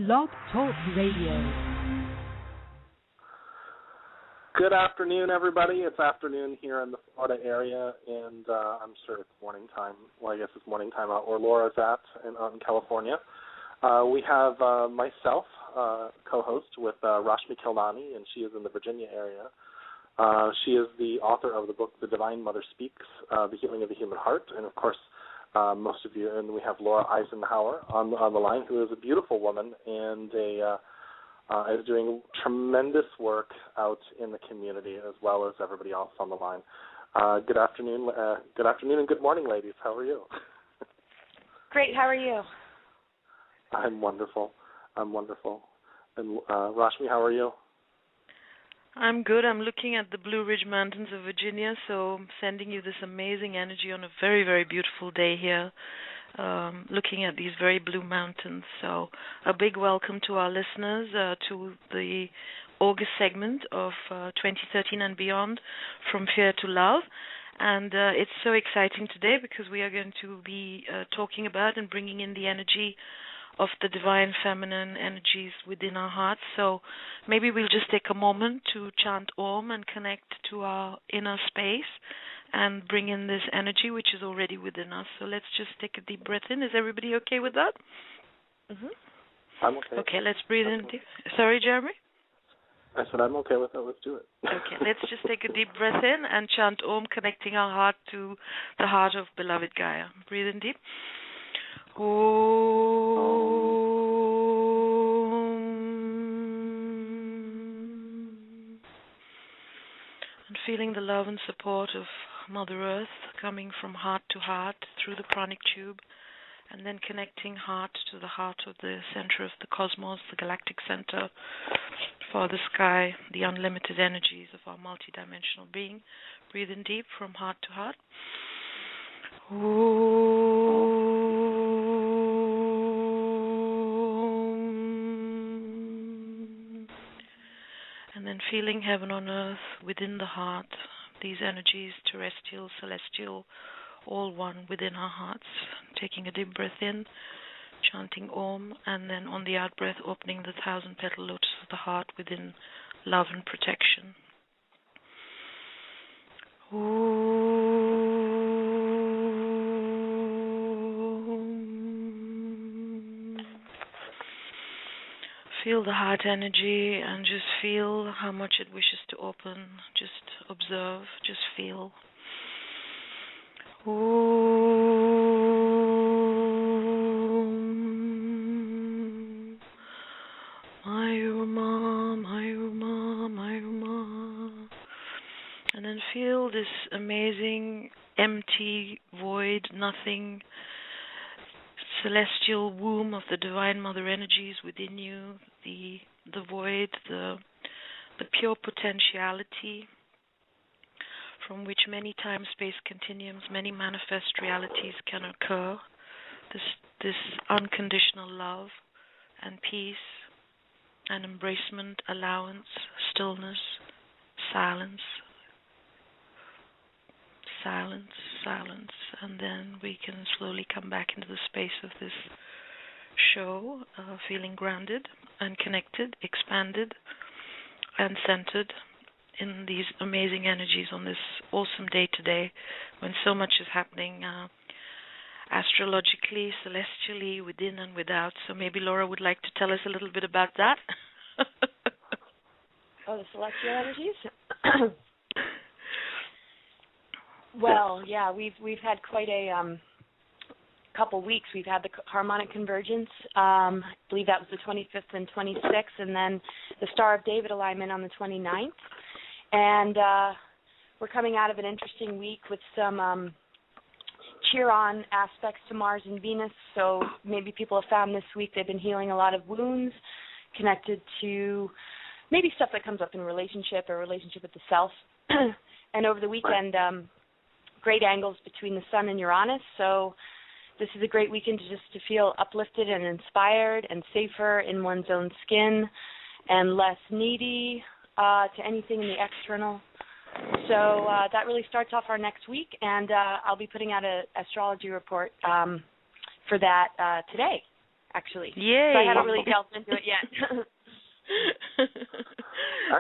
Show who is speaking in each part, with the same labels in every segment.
Speaker 1: Blog Talk Radio.
Speaker 2: Good afternoon, everybody. It's afternoon here in the Florida area, and I'm sure it's morning time. Well, I guess it's morning time out where Laura's out in California. We have myself, co-host with Rashmi Khilnani, and she is in the Virginia area. She is the author of the book The Divine Mother Speaks, The Healing of the Human Heart, and of course, most of you, and we have Laura Eisenhower on the line, who is a beautiful woman and is doing tremendous work out in the community as well as everybody else on the line. Good afternoon, and good morning, ladies. How are you?
Speaker 3: Great. How are you?
Speaker 2: I'm wonderful. And Rashmi, how are you?
Speaker 4: I'm good. I'm looking at the Blue Ridge Mountains of Virginia, so I'm sending you this amazing energy on a very, very beautiful day here, looking at these very blue mountains. So a big welcome to our listeners to the August segment of 2013 and beyond, From Fear to Love. And it's so exciting today because we are going to be talking about and bringing in the energy of the divine feminine energies within our hearts. So maybe we'll just take a moment to chant Om and connect to our inner space and bring in this energy which is already within us. So let's just take a deep breath in. Is everybody okay with that?
Speaker 2: Mm-hmm. I'm okay.
Speaker 4: Okay, let's breathe in deep. Sorry, Jeremy?
Speaker 2: I said I'm okay with it. Let's do it.
Speaker 4: Okay, let's just take a deep breath in and chant Om, connecting our heart to the heart of beloved Gaia. Breathe in deep. Om. And feeling the love and support of Mother Earth coming from heart to heart through the pranic tube, and then connecting heart to the heart of the center of the cosmos, the galactic center, Father Sky, the unlimited energies of our multidimensional being. Breathe in deep from heart to heart. And then feeling heaven on earth within the heart, these energies, terrestrial, celestial, all one within our hearts. Taking a deep breath in, chanting Om, and then on the out breath, opening the 1,000-petal lotus of the heart within love and protection. Feel the heart energy and just feel how much it wishes to open. Just observe, just feel. And then feel this amazing, empty, void, nothing, celestial womb of the Divine Mother energies within you, the void, the pure potentiality from which many time-space continuums, many manifest realities can occur. This unconditional love and peace and embracement, allowance, stillness, silence, and then we can slowly come back into the space of this show, feeling grounded and connected, expanded and centered in these amazing energies on this awesome day today when so much is happening astrologically, celestially, within and without. So maybe Laura would like to tell us a little bit about that.
Speaker 3: The celestial energies? Well, yeah, we've had quite a couple weeks. We've had the Harmonic Convergence. I believe that was the 25th and 26th, and then the Star of David alignment on the 29th. And we're coming out of an interesting week with some cheer-on aspects to Mars and Venus. So maybe people have found this week they've been healing a lot of wounds connected to maybe stuff that comes up in relationship or relationship with the self. And over the weekend, great angles between the Sun and Uranus. So this is a great weekend to feel uplifted and inspired and safer in one's own skin and less needy to anything in the external. So that really starts off our next week, and I'll be putting out an astrology report for that today, actually.
Speaker 4: Yay!
Speaker 3: So I haven't really delved into it yet.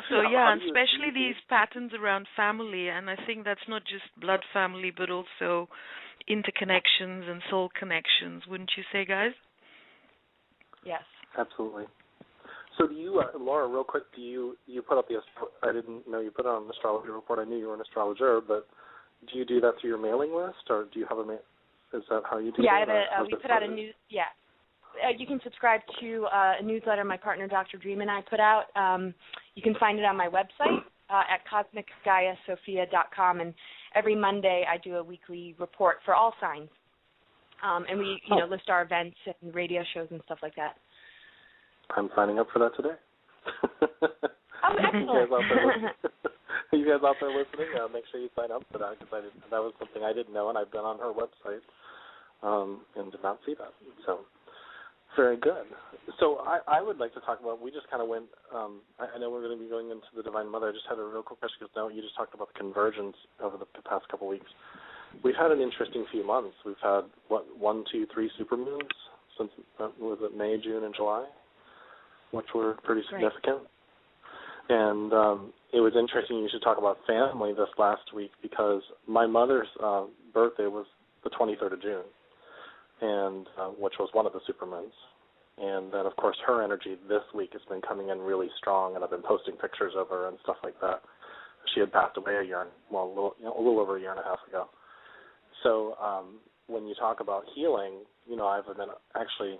Speaker 4: So yeah, and especially these patterns around family, and I think that's not just blood family, but also interconnections and soul connections, wouldn't you say, guys?
Speaker 3: Yes.
Speaker 2: Absolutely. So do you, Laura, real quick, you put up I didn't know you put it on an astrology report. I knew you were an astrologer, but do you do that through your mailing list, or do you have is that how you do
Speaker 3: that?
Speaker 2: Yeah,
Speaker 3: we put out a news, you can subscribe to a newsletter my partner, Dr. Dream, and I put out. You can find it on my website at cosmicgaiasophia.com, and every Monday I do a weekly report for all signs. And we, list our events and radio shows and stuff like that.
Speaker 2: I'm signing up for that today.
Speaker 3: Oh, excellent.
Speaker 2: You guys out there listening, make sure you sign up for that, because that was something I didn't know, and I've been on her website and did not see that. So very good. So I would like to talk about, we just kind of went, I know we're going to be going into the Divine Mother. I just had a real quick question, because now you just talked about the convergence over the past couple of weeks. We've had an interesting few months. We've had, 1, 2, 3 supermoons since, was it May, June, and July, which were pretty significant. Right. And it was interesting you should talk about family this last week, because my mother's birthday was the 23rd of June, and which was one of the supermoons. And then, of course, her energy this week has been coming in really strong, and I've been posting pictures of her and stuff like that. She had passed away a little over a year and a half ago. So when you talk about healing, I've been actually,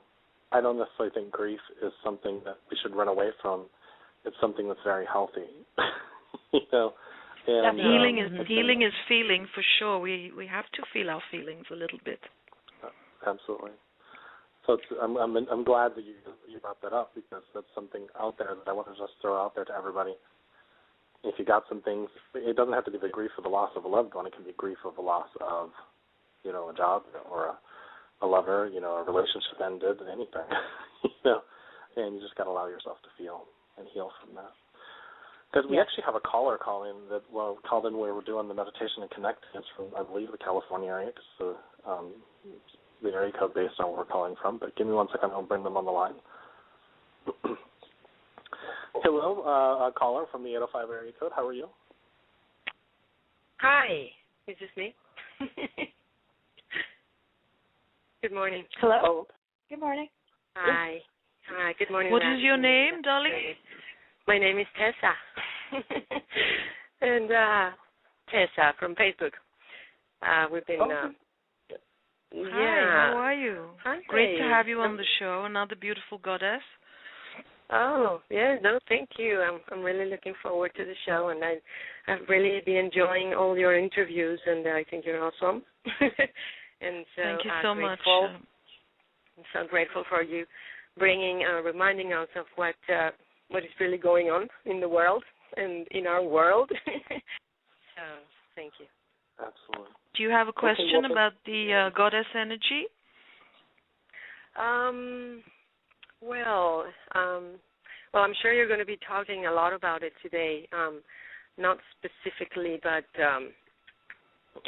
Speaker 2: I don't necessarily think grief is something that we should run away from. It's something that's very healthy, And
Speaker 4: healing is feeling, for sure. We have to feel our feelings a little bit.
Speaker 2: Absolutely. So I'm glad that you brought that up, because that's something out there that I want to just throw out there to everybody. If you got some things, it doesn't have to be the grief of the loss of a loved one. It can be grief of the loss of, a job or a lover, a relationship ended, anything, and you just got to allow yourself to feel and heal from that. Because we actually have a caller called in where we're doing the meditation and connecting. It's from, I believe, the California area, because the area code based on where we're calling from. But give me 1 second, I'll bring them on the line. Hello, caller from the 805 area code. How are you?
Speaker 5: Hi. Is this me? Good morning.
Speaker 3: Hello.
Speaker 2: Oh.
Speaker 3: Good morning.
Speaker 5: Hi. Hi. Good morning.
Speaker 4: What is your name, darling?
Speaker 5: My name is Tessa. And Tessa from Facebook. We've been...
Speaker 4: Hi, how are you?
Speaker 5: Hi.
Speaker 4: Great to have you on the show, another beautiful goddess.
Speaker 5: Oh, yeah, no, thank you. I'm really looking forward to the show, and I've really been enjoying all your interviews, and I think you're awesome. And so
Speaker 4: thank you so much.
Speaker 5: I'm so grateful for you reminding us of what is really going on in the world and in our world. So, thank you.
Speaker 2: Absolutely.
Speaker 4: Do you have a question about the goddess energy?
Speaker 5: Well, I'm sure you're going to be talking a lot about it today. Not specifically, but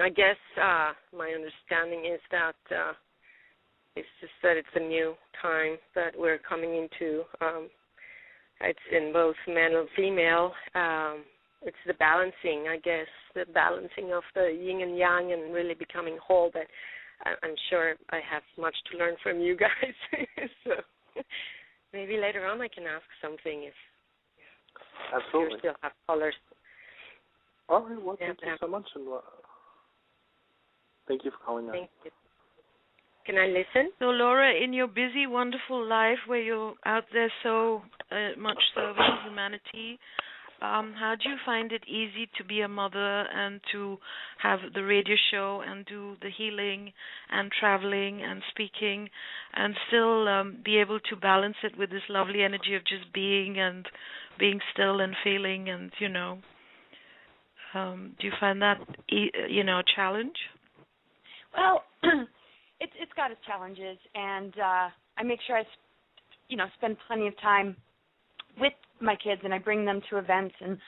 Speaker 5: I guess my understanding is that it's just that it's a new time that we're coming into. It's in both male and female. It's the balancing, I guess, the balancing of the yin and yang and really becoming whole. But I'm sure I have much to learn from you guys. So maybe later on I can ask something if
Speaker 2: absolutely.
Speaker 5: You still have callers.
Speaker 2: All right, well, thank you so much. And thank you for calling in.
Speaker 5: Thank you. Can I listen?
Speaker 4: So, Laura, in your busy, wonderful life where you're out there so much serving humanity, how do you find it easy to be a mother and to have the radio show and do the healing and traveling and speaking and still be able to balance it with this lovely energy of just being and being still and feeling and, do you find that, a challenge?
Speaker 3: Well, it's got its challenges, and I make sure I, spend plenty of time with my kids, and I bring them to events, and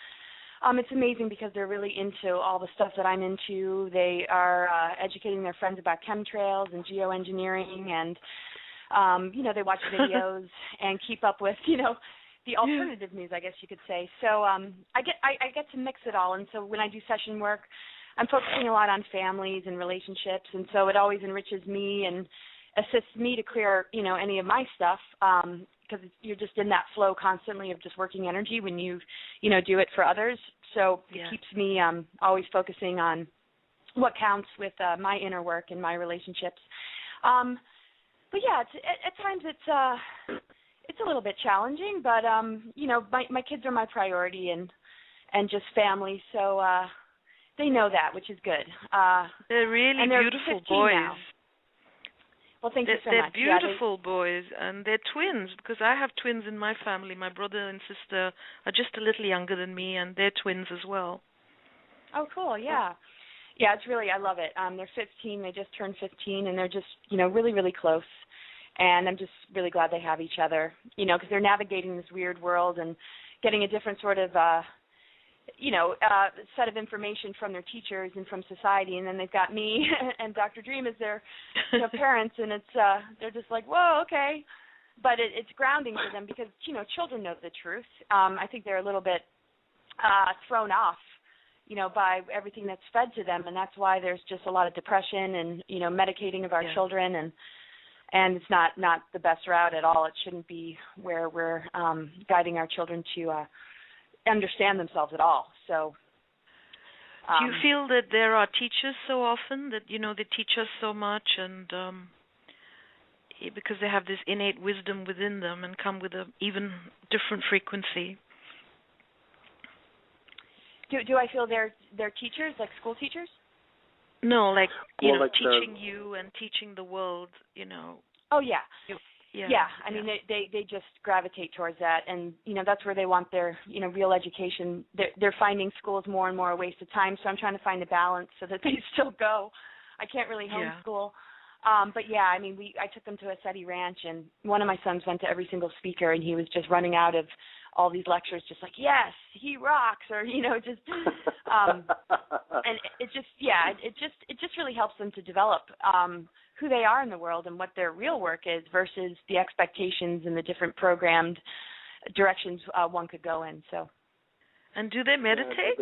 Speaker 3: it's amazing because they're really into all the stuff that I'm into. They are educating their friends about chemtrails and geoengineering, and They watch videos and keep up with, the alternative news, I guess you could say. So I get to mix it all. And so when I do session work, I'm focusing a lot on families and relationships, and so it always enriches me and assists me to clear, any of my stuff, because you're just in that flow constantly of just working energy when you do it for others. So it keeps me always focusing on what counts with my inner work and my relationships. But yeah, at times it's a little bit challenging, but my kids are my priority and just family, so they know that, which is good.
Speaker 4: They're really beautiful boys. Now.
Speaker 3: Well, thank you so
Speaker 4: much.
Speaker 3: They're
Speaker 4: beautiful boys, and they're twins, because I have twins in my family. My brother and sister are just a little younger than me, and they're twins as well.
Speaker 3: Oh, cool, yeah. Yeah, it's really, I love it. They're 15, they just turned 15, and they're just, really, really close. And I'm just really glad they have each other, because they're navigating this weird world and getting a different sort of, set of information from their teachers and from society, and then they've got me and Dr. Dream as their parents, and it's they're just like, whoa, okay. But it's grounding for them because, children know the truth. I think they're a little bit thrown off, by everything that's fed to them, and that's why there's just a lot of depression and, medicating of our children, and it's not the best route at all. It shouldn't be where we're guiding our children to understand themselves at all. So
Speaker 4: do you feel that there are teachers so often that they teach us so much, and because they have this innate wisdom within them and come with an even different frequency?
Speaker 3: Do I feel they're teachers, like school teachers?
Speaker 4: No, like
Speaker 2: like
Speaker 4: teaching you and teaching the world,
Speaker 3: Oh yeah.
Speaker 4: Yeah.
Speaker 3: I mean, they just gravitate towards that, and that's where they want their real education. They're finding schools more and more a waste of time. So I'm trying to find a balance so that they still go. I can't really homeschool, but yeah, I mean, I took them to a SETI ranch, and one of my sons went to every single speaker, and he was just running out of all these lectures, just like, yes, he rocks, or just, and it just really helps them to develop who they are in the world and what their real work is versus the expectations and the different programmed directions one could go in. So.
Speaker 4: And do they meditate?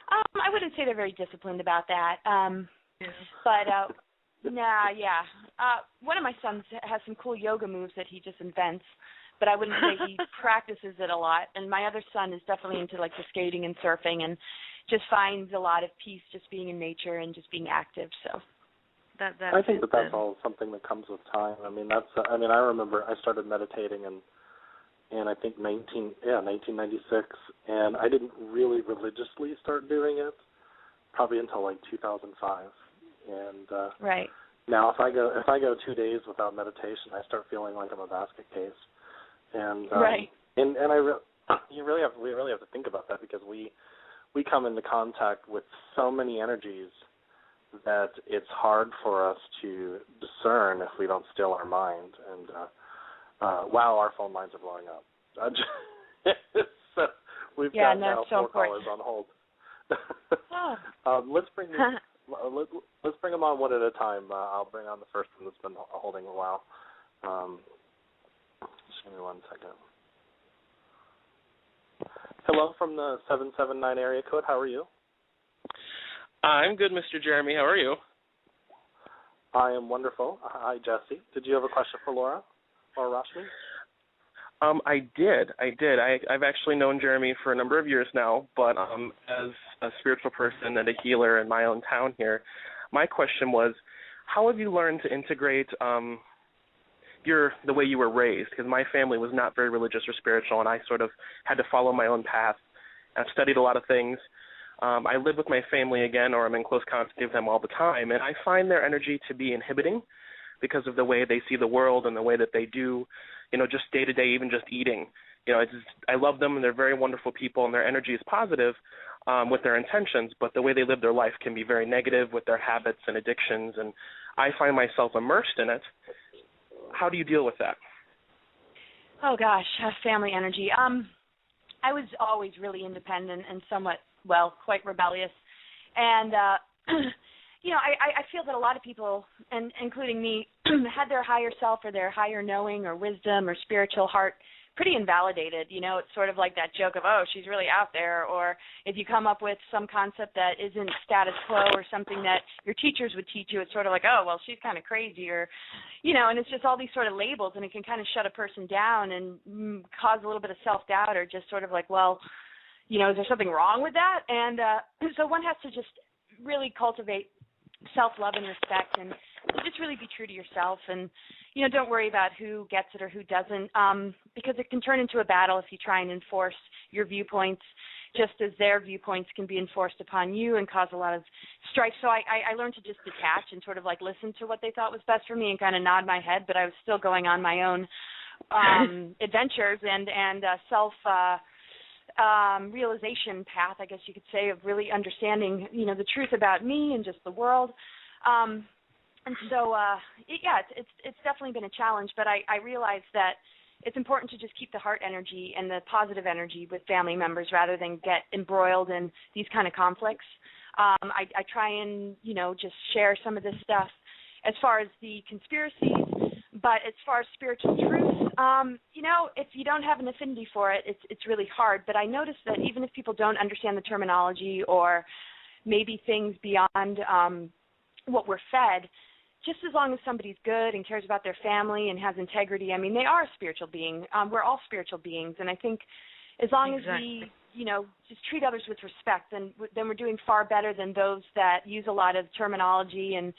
Speaker 3: I wouldn't say they're very disciplined about that. But one of my sons has some cool yoga moves that he just invents, but I wouldn't say he practices it a lot. And my other son is definitely into like the skating and surfing, and just finds a lot of peace just being in nature and just being active. So.
Speaker 2: I think that's all something that comes with time. I mean, I remember I started meditating in I think 1996, and I didn't really religiously start doing it probably until like 2005. And
Speaker 3: right.
Speaker 2: Now if I go 2 days without meditation, I start feeling like I'm a basket case. And
Speaker 3: right.
Speaker 2: And we really have to think about that, because we come into contact with so many energies that it's hard for us to discern if we don't still our mind. And wow, our phone lines are blowing up. So we've got now 4 callers on hold. Let's bring them on one at a time. I'll bring on the first one that's been holding a while. Just give me 1 second. Hello from the 779 area code. How are you?
Speaker 6: I'm good, Mr. Jeremy. How are you?
Speaker 2: I am wonderful. Hi, Jesse. Did you have a question for Laura or Rashmi?
Speaker 6: I did. I've actually known Jeremy for a number of years now, but as a spiritual person and a healer in my own town here, my question was, how have you learned to integrate the way you were raised? Because my family was not very religious or spiritual, and I sort of had to follow my own path. I've studied a lot of things. I live with my family again, or I'm in close contact with them all the time, and I find their energy to be inhibiting because of the way they see the world and the way that they do, just day to day, even just eating. I love them, and they're very wonderful people, and their energy is positive with their intentions, but the way they live their life can be very negative with their habits and addictions, and I find myself immersed in it. How do you deal with that?
Speaker 3: Oh, gosh, family energy. I was always really independent and somewhat, quite rebellious. And I feel that a lot of people, and including me, had their higher self or their higher knowing or wisdom or spiritual heart pretty invalidated. It's sort of like that joke of, oh, she's really out there, or if you come up with some concept that isn't status quo or something that your teachers would teach you, it's sort of like, oh, well, she's kind of crazy, or, and it's just all these sort of labels, and it can kind of shut a person down and cause a little bit of self-doubt, or just sort of like, well, is there something wrong with that? And so one has to just really cultivate self-love and respect, and just really be true to yourself, and don't worry about who gets it or who doesn't, because it can turn into a battle if you try and enforce your viewpoints, just as their viewpoints can be enforced upon you and cause a lot of strife. So I learned to just detach and sort of like listen to what they thought was best for me and kind of nod my head, but I was still going on my own adventures and self realization path, I guess you could say, of really understanding, the truth about me and just the world. And so, it's definitely been a challenge, but I realized that it's important to just keep the heart energy and the positive energy with family members rather than get embroiled in these kind of conflicts. I try and, just share some of this stuff as far as the conspiracies, but as far as spiritual truth, if you don't have an affinity for it, it's really hard. But I noticed that even if people don't understand the terminology or maybe things beyond what we're fed, just as long as somebody's good and cares about their family and has integrity, I mean, they are a spiritual being. We're all spiritual beings, and I think as long as we, just treat others with respect, then we're doing far better than those that use a lot of terminology and,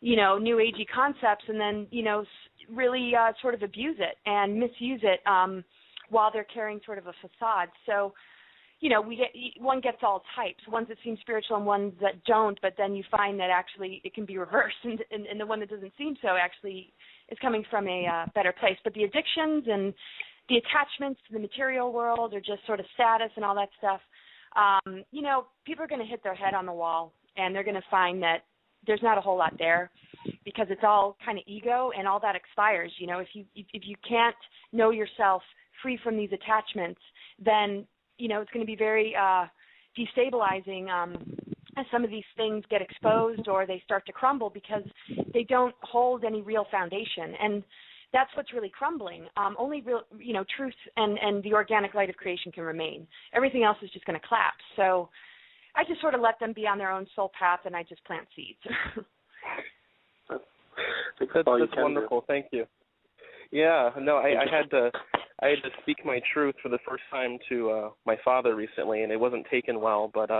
Speaker 3: new agey concepts and then, really sort of abuse it and misuse it while they're carrying sort of a facade. So, one gets all types, ones that seem spiritual and ones that don't, but then you find that actually it can be reversed, and the one that doesn't seem so actually is coming from a better place. But the addictions and the attachments to the material world or just sort of status and all that stuff, people are going to hit their head on the wall, and they're going to find that there's not a whole lot there because it's all kind of ego, and all that expires. If you can't know yourself free from these attachments, then it's going to be very destabilizing as some of these things get exposed or they start to crumble because they don't hold any real foundation. And that's what's really crumbling. Only real, truth and the organic light of creation can remain. Everything else is just going to collapse. So I just sort of let them be on their own soul path, and I just plant seeds.
Speaker 6: That's wonderful. Thank you. Yeah, no, I had to speak my truth for the first time to my father recently, and it wasn't taken well, but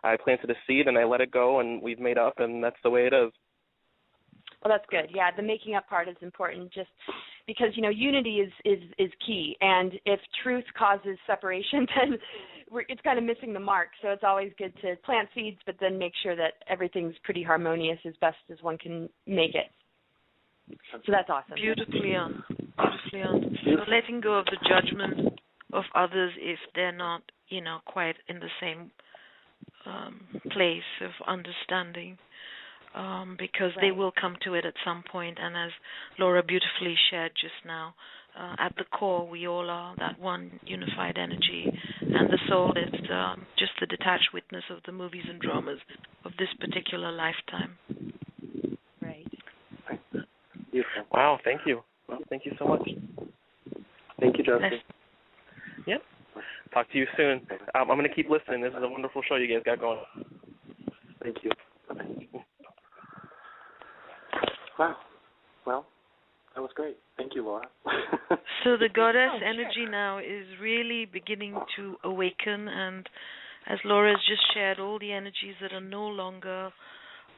Speaker 6: I planted a seed and I let it go, and we've made up, and that's the way it is.
Speaker 3: Well, that's good. Yeah, the making up part is important just because, unity is key, and if truth causes separation, then it's kind of missing the mark. So it's always good to plant seeds, but then make sure that everything's pretty harmonious as best as one can make it. So that's awesome.
Speaker 4: Beautifully on. So letting go of the judgment of others if they're not, quite in the same place of understanding, because they will come to it at some point. And as Laura beautifully shared just now, at the core, we all are that one unified energy, and the soul is just the detached witness of the movies and dramas of this particular lifetime.
Speaker 3: Right.
Speaker 2: Beautiful.
Speaker 6: Wow, thank you. Thank you so much.
Speaker 2: Thank you, Justin.
Speaker 6: Yep. Talk to you soon. I'm going to keep listening. This is a wonderful show you guys got going.
Speaker 2: Thank you. Wow. Well, that was great. Thank you, Laura.
Speaker 4: So the goddess energy now is really beginning to awaken, and as Laura has just shared, all the energies that are no longer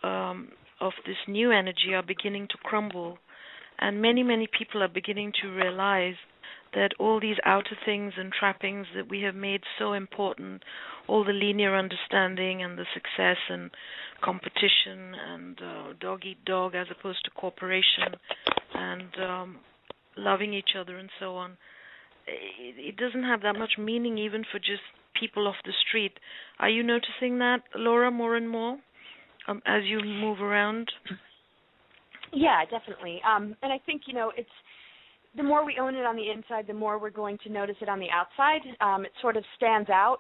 Speaker 4: of this new energy are beginning to crumble. And many, many people are beginning to realize that all these outer things and trappings that we have made so important, all the linear understanding and the success and competition and dog eat dog as opposed to cooperation and loving each other and so on, it doesn't have that much meaning even for just people off the street. Are you noticing that, Laura, more and more as you move around?
Speaker 3: Yeah, definitely. And I think, it's the more we own it on the inside, the more we're going to notice it on the outside. It sort of stands out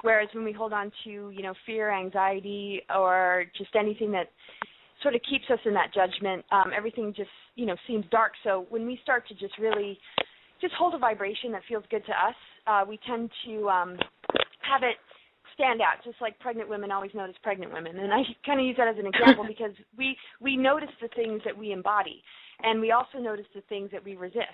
Speaker 3: Whereas when we hold on to, fear, anxiety, or just anything that sort of keeps us in that judgment, everything just, seems dark. So when we start to just really just hold a vibration that feels good to us, we tend to have it stand out, just like pregnant women always notice pregnant women. And I kind of use that as an example because we notice the things that we embody, and we also notice the things that we resist.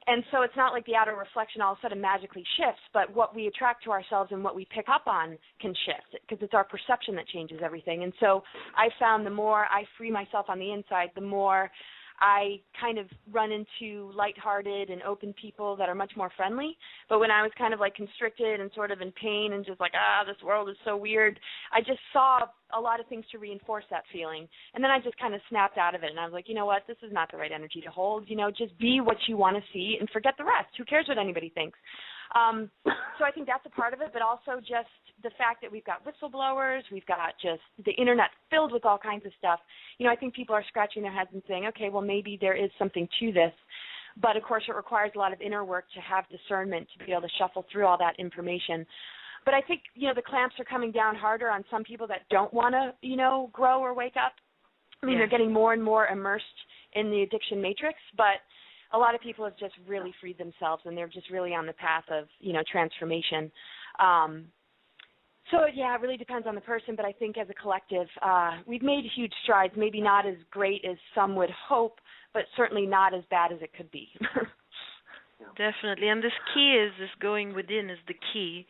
Speaker 3: And so it's not like the outer reflection all of a sudden magically shifts, but what we attract to ourselves and what we pick up on can shift because it's our perception that changes everything. And so I found the more I free myself on the inside, the more I kind of run into lighthearted and open people that are much more friendly. But when I was kind of like constricted and sort of in pain and just like, this world is so weird, I just saw a lot of things to reinforce that feeling. And then I just kind of snapped out of it. And I was like, you know what, this is not the right energy to hold. Just be what you want to see and forget the rest. Who cares what anybody thinks? So I think that's a part of it, but also just the fact that we've got whistleblowers, we've got just the internet filled with all kinds of stuff. I think people are scratching their heads and saying, okay, well, maybe there is something to this. But, of course, it requires a lot of inner work to have discernment to be able to shuffle through all that information. But I think, the clamps are coming down harder on some people that don't want to, grow or wake up. I mean, They're getting more and more immersed in the addiction matrix, but a lot of people have just really freed themselves, and they're just really on the path of, transformation. So, it really depends on the person, but I think as a collective, we've made huge strides, maybe not as great as some would hope, but certainly not as bad as it could be.
Speaker 4: Definitely, and this going within is the key.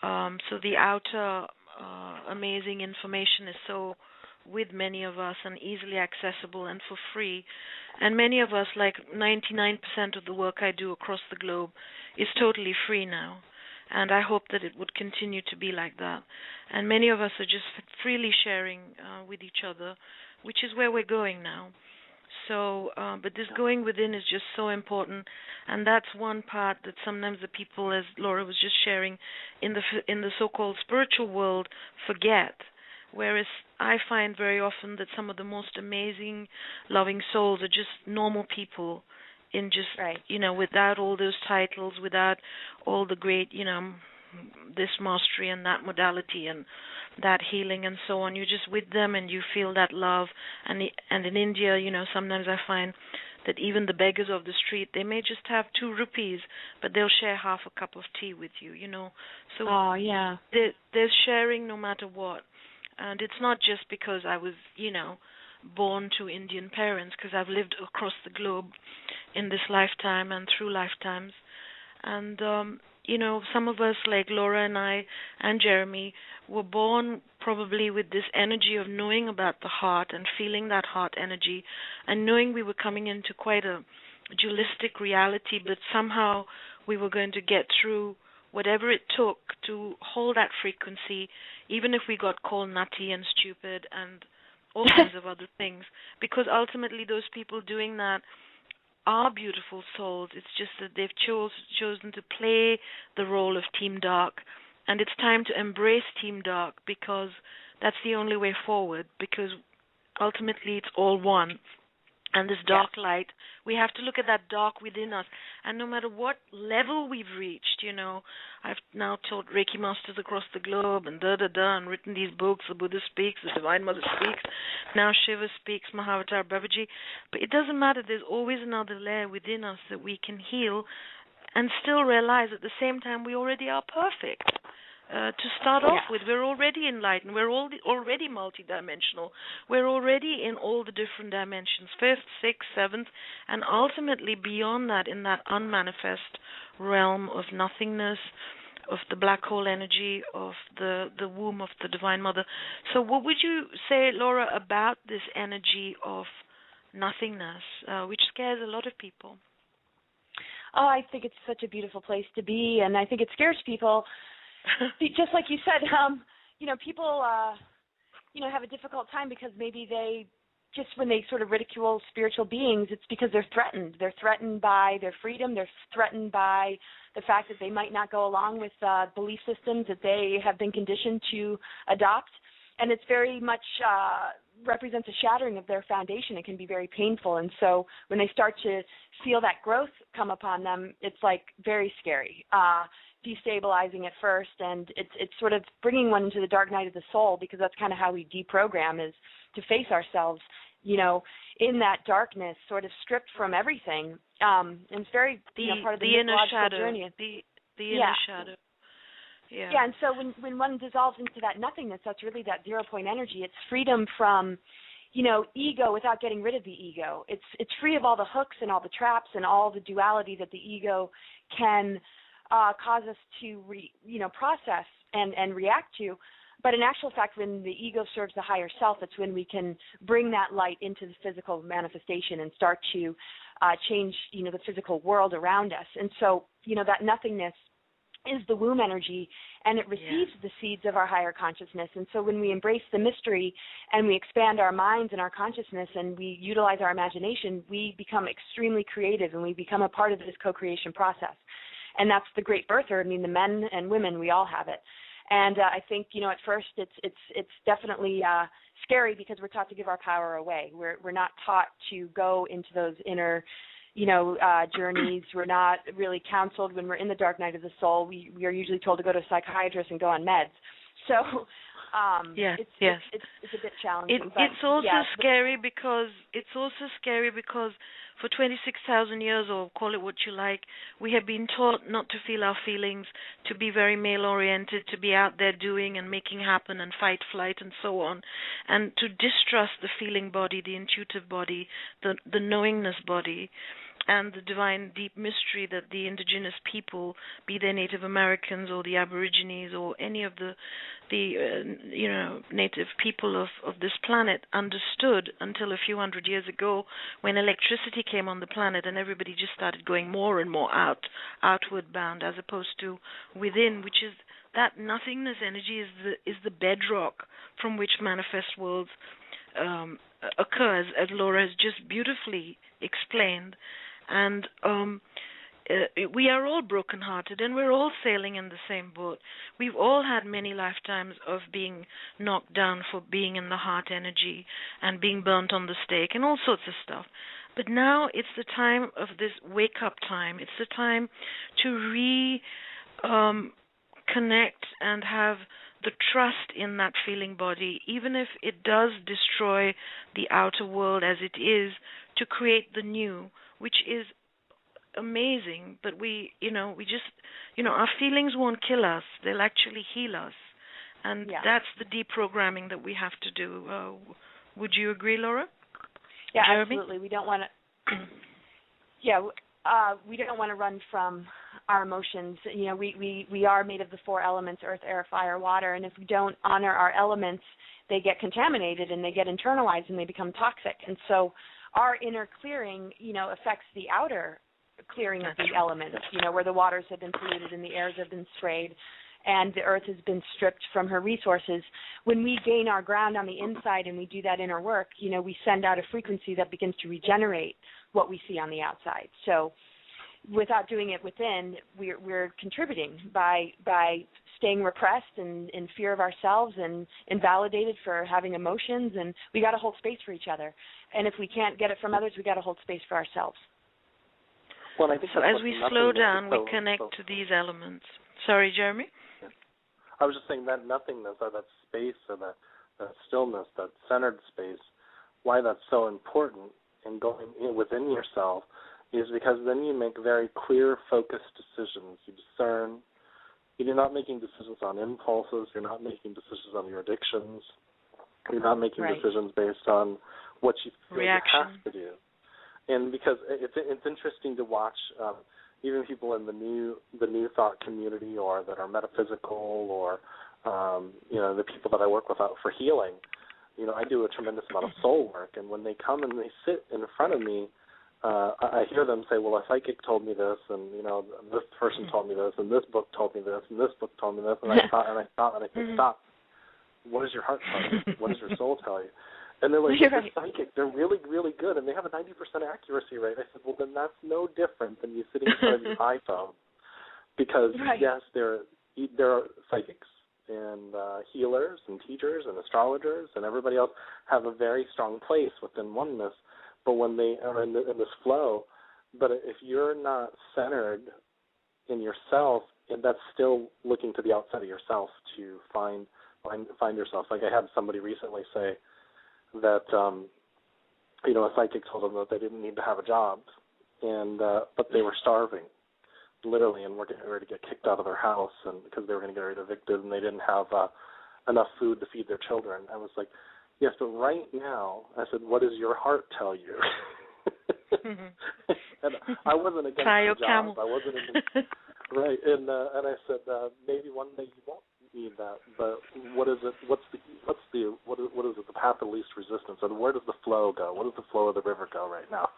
Speaker 4: So the outer amazing information is so with many of us and easily accessible and for free. And many of us, like 99% of the work I do across the globe, is totally free now. And I hope that it would continue to be like that. And many of us are just freely sharing with each other, which is where we're going now. So, but this going within is just so important, and that's one part that sometimes the people, as Laura was just sharing, in the so-called spiritual world, forget. Whereas I find very often that some of the most amazing, loving souls are just normal people, in just without all those titles, without all the great, this mastery and that modality and that healing and so on. You're just with them and you feel that love. And in India, sometimes I find that even the beggars of the street, they may just have 2 rupees, but they'll share half a cup of tea with you, So there's sharing no matter what. And it's not just because I was, born to Indian parents, because I've lived across the globe in this lifetime and through lifetimes. And some of us, like Laura and I and Jeremy, were born probably with this energy of knowing about the heart and feeling that heart energy and knowing we were coming into quite a dualistic reality, but somehow we were going to get through whatever it took to hold that frequency, even if we got called nutty and stupid and all kinds of other things, because ultimately those people doing that are beautiful souls. It's just that they've chosen to play the role of Team Dark, and it's time to embrace Team Dark because that's the only way forward, because ultimately it's all one. And this dark light, we have to look at that dark within us. And no matter what level we've reached, I've now taught Reiki masters across the globe and and written these books, The Buddha Speaks, The Divine Mother Speaks, now Shiva Speaks, Mahavatar Babaji. But it doesn't matter. There's always another layer within us that we can heal and still realize at the same time we already are perfect. To start off with, we're already enlightened. We're already multidimensional. We're already in all the different dimensions, 5th, 6th, 7th, and ultimately beyond that, in that unmanifest realm of nothingness, of the black hole energy, of the womb of the Divine Mother. So what would you say, Laura, about this energy of nothingness, which scares a lot of people?
Speaker 3: Oh, I think it's such a beautiful place to be, and I think it scares people. Just like you said, people, have a difficult time because maybe when they sort of ridicule spiritual beings, it's because they're threatened. They're threatened by their freedom. They're threatened by the fact that they might not go along with belief systems that they have been conditioned to adopt. And it's very much represents a shattering of their foundation. It can be very painful. And so when they start to feel that growth come upon them, it's like very scary, destabilizing at first. And it's sort of bringing one into the dark night of the soul, because that's kind of how we deprogram, is to face ourselves, in that darkness, sort of stripped from everything. And it's very part of the
Speaker 4: inner shadow,
Speaker 3: journey.
Speaker 4: The inner shadow. Yeah.
Speaker 3: Yeah, and so when one dissolves into that nothingness, that's really that 0 point energy. It's freedom from, ego without getting rid of the ego. It's free of all the hooks and all the traps and all the duality that the ego can cause us to process and react to. But in actual fact, when the ego serves the higher self, it's when we can bring that light into the physical manifestation and start to change, the physical world around us. And so, that nothingness is the womb energy, and it receives the seeds of our higher consciousness. And so when we embrace the mystery and we expand our minds and our consciousness and we utilize our imagination, we become extremely creative, and we become a part of this co-creation process. And that's the great birther. I mean, the men and women, we all have it. And I think, at first it's definitely scary, because we're taught to give our power away. We're not taught to go into those inner, journeys. We're not really counseled when we're in the dark night of the soul. We are usually told to go to a psychiatrist and go on meds. So it's a bit challenging.
Speaker 4: It's also scary because for 26,000 years, or call it what you like, we have been taught not to feel our feelings, to be very male-oriented, to be out there doing and making happen and fight, flight, and so on, and to distrust the feeling body, the intuitive body, the knowingness body, and the divine deep mystery that the indigenous people, be they Native Americans or the Aborigines or any of the native people of this planet, understood until a few hundred years ago, when electricity came on the planet and everybody just started going more and more outward bound, as opposed to within, which is that nothingness energy is the bedrock from which manifest worlds occur, as Laura has just beautifully explained. And we are all broken-hearted, and we're all sailing in the same boat. We've all had many lifetimes of being knocked down for being in the heart energy and being burnt on the stake and all sorts of stuff. But now it's the time of this wake-up time. It's the time to connect and have the trust in that feeling body, even if it does destroy the outer world as it is, to create the new, which is amazing. But our feelings won't kill us. They'll actually heal us. And that's the deprogramming that we have to do. Would you agree, Laura?
Speaker 3: Yeah,
Speaker 4: Jeremy?
Speaker 3: Absolutely. We don't want to we don't want to run from our emotions. We are made of the 4 elements: earth, air, fire, water, and if we don't honor our elements, they get contaminated and they get internalized and they become toxic. And so our inner clearing, affects the outer clearing of the elements, where the waters have been polluted and the airs have been sprayed and the earth has been stripped from her resources. When we gain our ground on the inside and we do that inner work, we send out a frequency that begins to regenerate what we see on the outside. So without doing it within, we're contributing by staying repressed and in fear of ourselves and invalidated for having emotions, and we got to hold space for each other. And if we can't get it from others, we got to hold space for ourselves.
Speaker 2: Well, I think
Speaker 4: so as we slow down, we connect to these elements. Sorry, Jeremy?
Speaker 2: Yeah. I was just saying that nothingness, or that space, or that stillness, that centered space, why that's so important in going within yourself is because then you make very clear, focused decisions. You discern. You're not making decisions on impulses. You're not making decisions on your addictions. You're not making decisions based on what you feel you have to do. And because it's interesting to watch even people in the new thought community, or that are metaphysical, or the people that I work with for healing. I do a tremendous amount of soul work, and when they come and they sit in front of me, I hear them say, well, a psychic told me this, and, this person told me this, and this book told me this, and this book told me this, and I thought, and I said, stop. What does your heart tell you? What does your soul tell you? And they're like, they're psychic. They're really, really good, and they have a 90% accuracy rate. I said, well, then that's no different than you sitting in front of your iPhone. Because, yes, there are psychics, and healers and teachers and astrologers and everybody else have a very strong place within oneness, but when they are in this flow, but if you're not centered in yourself, and that's still looking to the outside of yourself to find yourself. Like I had somebody recently say that a psychic told them that they didn't need to have a job, and but they were starving, literally, and were getting ready to get kicked out of their house, and because they were going to get evicted, and they didn't have enough food to feed their children. I was like, yes, but right now, I said, what does your heart tell you? And I wasn't against the job. I wasn't against, right. And I said, maybe one day you won't need that, but what is it? What is it? The path of least resistance, and where does the flow go? What does the flow of the river go right now?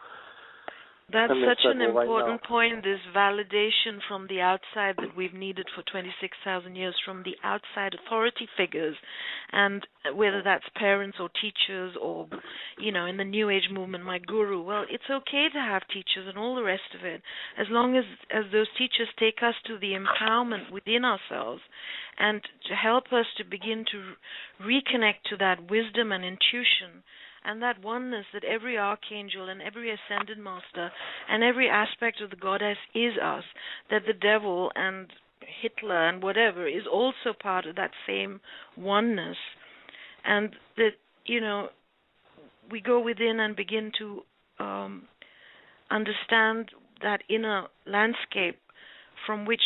Speaker 4: That's such an important
Speaker 2: right
Speaker 4: point, this validation from the outside that we've needed for 26,000 years, from the outside authority figures, and whether that's parents or teachers or, in the New Age movement, my guru. Well, it's okay to have teachers and all the rest of it, as long as those teachers take us to the empowerment within ourselves and to help us to begin to reconnect to that wisdom and intuition and that oneness that every archangel and every ascended master and every aspect of the goddess is us, that the devil and Hitler and whatever is also part of that same oneness, and that, we go within and begin to understand that inner landscape from which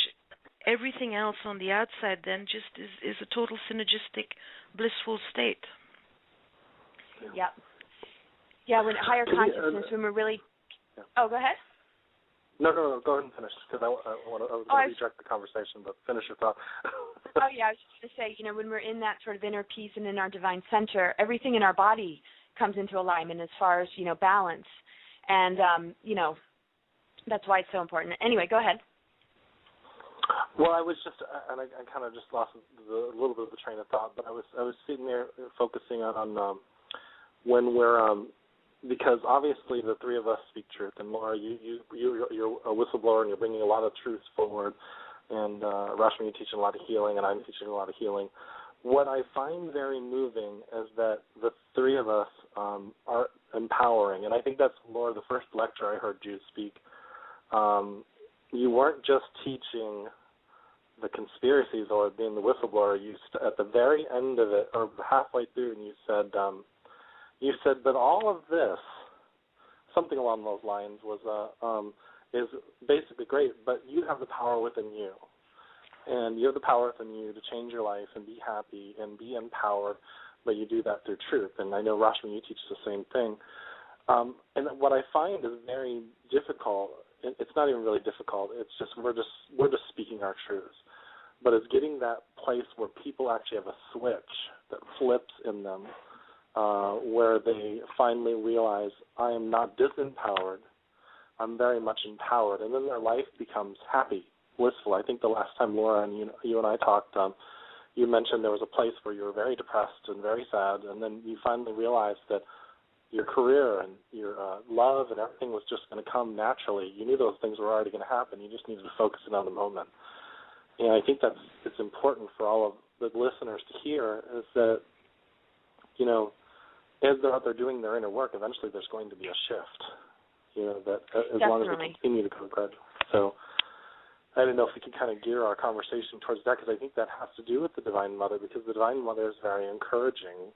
Speaker 4: everything else on the outside then just is a total synergistic, blissful state.
Speaker 3: Yeah. Yeah, when higher consciousness, when we're really...
Speaker 2: Yeah.
Speaker 3: Oh, go ahead.
Speaker 2: No, go ahead and finish, because I was going to redirect the conversation, but finish your thought.
Speaker 3: Oh, yeah, I was just going to say, when we're in that sort of inner peace and in our divine center, everything in our body comes into alignment as far as, balance. And, that's why it's so important. Anyway, go ahead.
Speaker 2: Well, I was just, and I kind of just lost a little bit of the train of thought, but I was sitting there focusing on when we're, because obviously the three of us speak truth, and Laura, you're a whistleblower and you're bringing a lot of truths forward, and Rashmi, you're teaching a lot of healing, and I'm teaching a lot of healing. What I find very moving is that the three of us are empowering, and I think that's, Laura, the first lecture I heard you speak. You weren't just teaching the conspiracies or being the whistleblower. At the very end of it, or halfway through, and you said, but all of this, something along those lines, was is basically great, but you have the power within you. And you have the power within you to change your life and be happy and be empowered, but you do that through truth. And I know, Rashmi, you teach the same thing. And what I find is very difficult, it's not even really difficult, it's just we're just speaking our truths. But it's getting that place where people actually have a switch that flips in them, where they finally realize, I am not disempowered, I'm very much empowered. And then their life becomes happy, blissful. I think the last time, Laura, and you and I talked, you mentioned there was a place where you were very depressed and very sad, and then you finally realized that your career and your love and everything was just going to come naturally. You knew those things were already going to happen. You just needed to focus in on the moment. And I think it's important for all of the listeners to hear, is that, as they're out there doing their inner work, eventually there's going to be a shift, that as
Speaker 3: Definitely.
Speaker 2: long as we continue to go gradually. So I don't know if we can kind of gear our conversation towards that, because I think that has to do with the Divine Mother, because the Divine Mother is very encouraging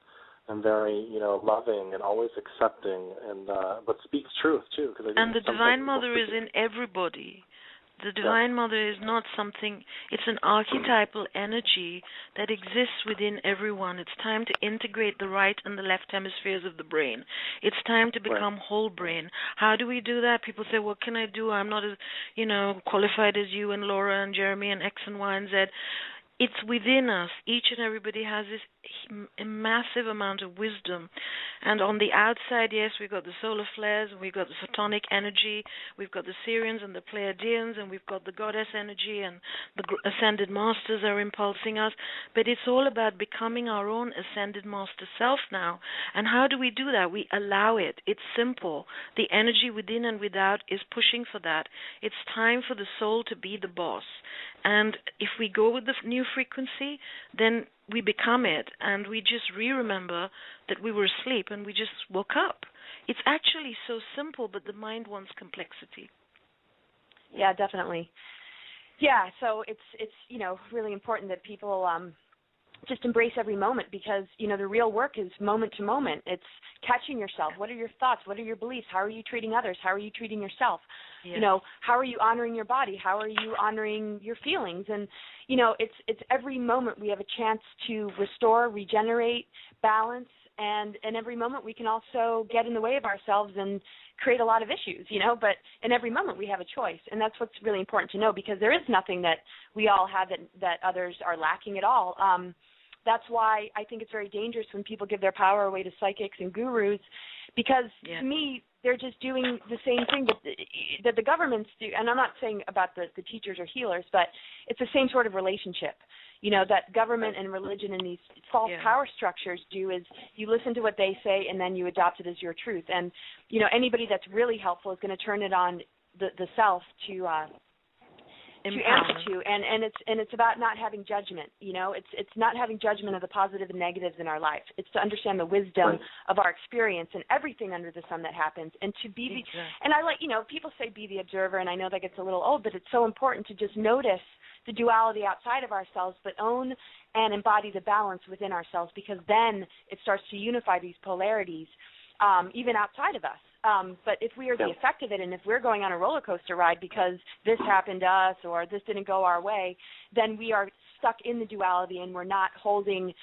Speaker 2: and very, loving and always accepting, and but speaks truth too.
Speaker 4: And the Divine Mother is in everybody. The Divine Mother is not something, it's an archetypal energy that exists within everyone. It's time to integrate the right and the left hemispheres of the brain. It's time to become whole brain. How do we do that? People say, what can I do? I'm not as, qualified as you and Laura and Jeremy and X and Y and Z. It's within us. Each and everybody has this massive amount of wisdom. And on the outside, yes, we've got the solar flares, we've got the photonic energy, we've got the Sirians and the Pleiadians, and we've got the goddess energy, and the ascended masters are impulsing us. But it's all about becoming our own ascended master self now. And how do we do that? We allow it. It's simple. The energy within and without is pushing for that. It's time for the soul to be the boss. And if we go with the new frequency, then we become it, and we just remember that we were asleep and we just woke up. It's actually so simple, but the mind wants complexity.
Speaker 3: Yeah, definitely. Yeah, so it's really important that people just embrace every moment, because the real work is moment to moment. It's catching yourself. What are your thoughts? What are your beliefs? How are you treating others? How are you treating yourself?
Speaker 4: Yes.
Speaker 3: How are you honoring your body? How are you honoring your feelings? And it's every moment we have a chance to restore, regenerate, balance, and in every moment we can also get in the way of ourselves and create a lot of issues, but in every moment we have a choice, and that's what's really important to know, because there is nothing that we all have that others are lacking at all. That's why I think it's very dangerous when people give their power away to psychics and gurus, because to me they're just doing the same thing that the governments do. And I'm not saying about the teachers or healers, but it's the same sort of relationship, that government and religion and these false power structures do, is you listen to what they say and then you adopt it as your truth. And, anybody that's really helpful is going to turn it on the self to answer to, and it's about not having judgment. It's not having judgment of the positive and negatives in our life. It's to understand the wisdom of our experience and everything under the sun that happens, and to be and I people say be the observer, and I know that gets a little old, but it's so important to just notice the duality outside of ourselves, but own and embody the balance within ourselves, because then it starts to unify these polarities, even outside of us. But if we are the effect of it, and if we're going on a roller coaster ride because this happened to us or this didn't go our way, then we are stuck in the duality, and we're not holding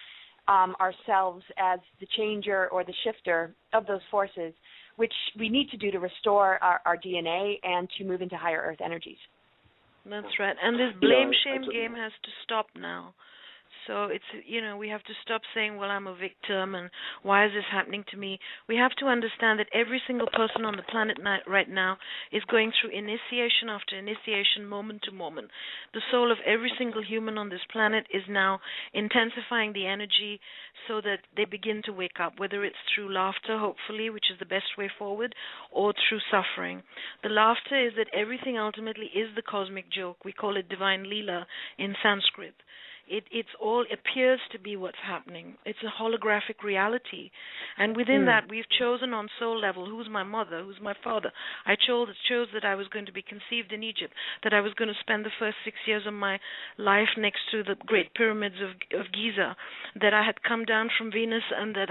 Speaker 3: ourselves as the changer or the shifter of those forces, which we need to do to restore our DNA and to move into higher earth energies.
Speaker 4: That's right. And this blame-shame game has to stop now. So it's, we have to stop saying, well, I'm a victim and why is this happening to me? We have to understand that every single person on the planet right now is going through initiation after initiation, moment to moment. The soul of every single human on this planet is now intensifying the energy so that they begin to wake up, whether it's through laughter, hopefully, which is the best way forward, or through suffering. The laughter is that everything ultimately is the cosmic joke. We call it divine Leela in Sanskrit. It's all appears to be what's happening. It's a holographic reality. And within that, we've chosen on soul level who's my mother, who's my father. I chose that I was going to be conceived in Egypt, that I was going to spend the first 6 years of my life next to the great pyramids of Giza, that I had come down from Venus, and that,